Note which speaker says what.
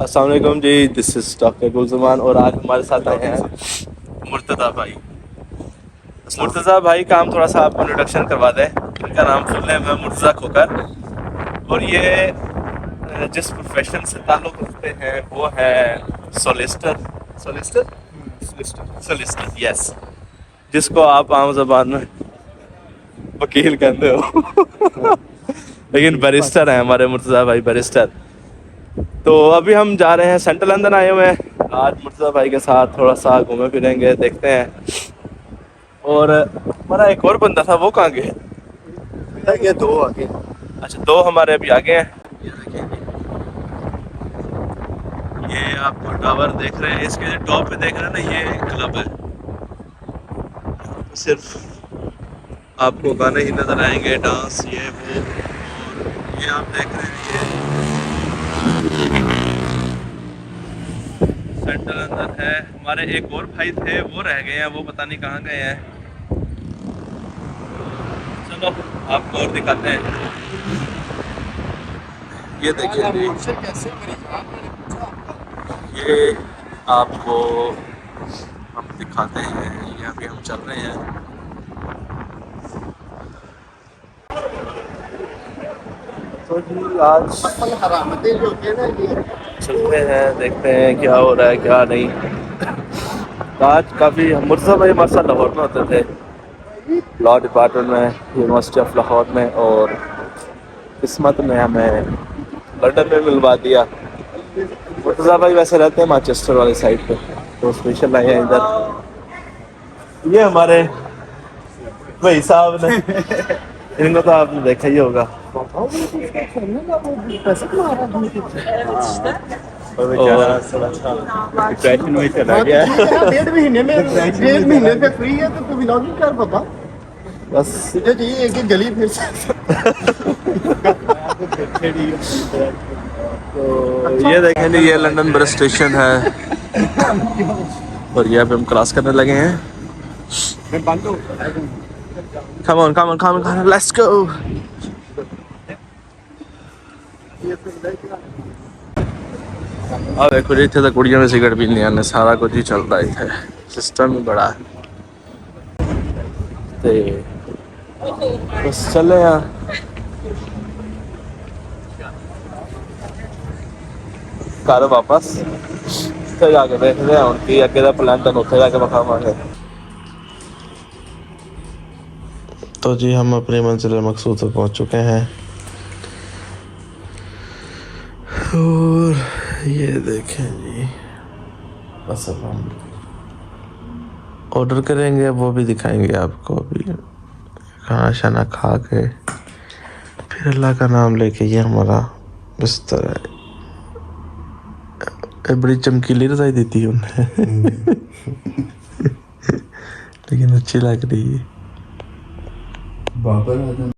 Speaker 1: अस्सलाम वालेकुम जी, this is doctor Gulzaman और आज हमारे साथ आए हैं मुर्तज़ा भाई। मुर्तज़ा भाई का हम थोड़ा सा आपको इंट्रोडक्शन करवा दें। इनका नाम फुल नेम है मुर्तज़ा खोकर और ये जिस प्रोफेशन से ताल्लुक़ रखते हैं वो है सोलिस्टर सोलिस्टर यस, जिसको आप आम ज़बान में वकील कहते हो लेकिन बैरिस्टर हैं हमारे मुर्तज़ा भाई, बैरिस्टर। तो अभी हम जा रहे हैं, सेंट्रल लंदन आए हुए हैं। आज मुर्तज़ा भाई के साथ थोड़ा सा घूमे फिरेंगे, देखते हैं। और हमारा एक और बंदा था, वो कहाँ गए?
Speaker 2: ये दो आगे।
Speaker 1: अच्छा, दो हमारे अभी आगे हैं। ये आपको टावर देख रहे हैं, इसके टॉप पे देख रहे हैं ना, ये क्लब है। सिर्फ आपको गाने ही नजर आएंगे, डांस ये वो। और ये आप देख रहे हैं, ये सेंट्रल अंदर है। हमारे एक और भाई थे, वो रह गए हैं, वो पता नहीं कहाँ गए हैं। चलो आपको और दिखाते हैं। ये देखिए जी, ये आपको हम दिखाते हैं। ये अभी हम चल रहे हैं। तो जी आज चलते हैं, देखते हैं क्या हो रहा है क्या नहीं। आज काफ़ी मुर्तज़ा भाई हमारे साथ लाहौर में होते थे, लॉ डिपार्टमेंट में, यूनिवर्सिटी ऑफ लाहौर में, और किस्मत ने हमें लंदन में मिलवा दिया। मुर्तज़ा भाई वैसे रहते हैं मैनचेस्टर वाली साइड पे, तो स्पेशल आए हैं इधर। ये हमारे भाई साहब ने इनको तो आपने देखा ही होगा।
Speaker 2: डिप्रेशन में चला गया। 1.5 महीने से फ्री है तो तू व्लॉगिंग कर पापा।
Speaker 1: बस
Speaker 2: तुझे चाहिए एक गली फिर से।
Speaker 1: तो ये देखें जी, ये लंदन बस स्टेशन है और ये अब हम क्रॉस करने लगे हैं। Come on, come on, come on, come on, let's go. अब देखो जी, इतने तो कुड़ियां में सिगरेट पीने आने, सारा कुछ ही चल रहा है, सिस्टम ही बड़ा है। ते बस चले यहाँ घर वापस, तो जाके देखते हैं उनकी अगे का प्लान, तो उत्थे जाके बखावांगे। तो जी हम अपनी मंजिल मकसूद तक पहुँच चुके हैं और ये देखें जी, बस अब हम ऑर्डर करेंगे, वो भी दिखाएंगे आपको। अभी खाना शाना खा के फिर अल्लाह का नाम लेके, ये हमारा बिस्तर है। बड़ी चमकीली रजाई दी थी उन्हें लेकिन अच्छी लग रही है।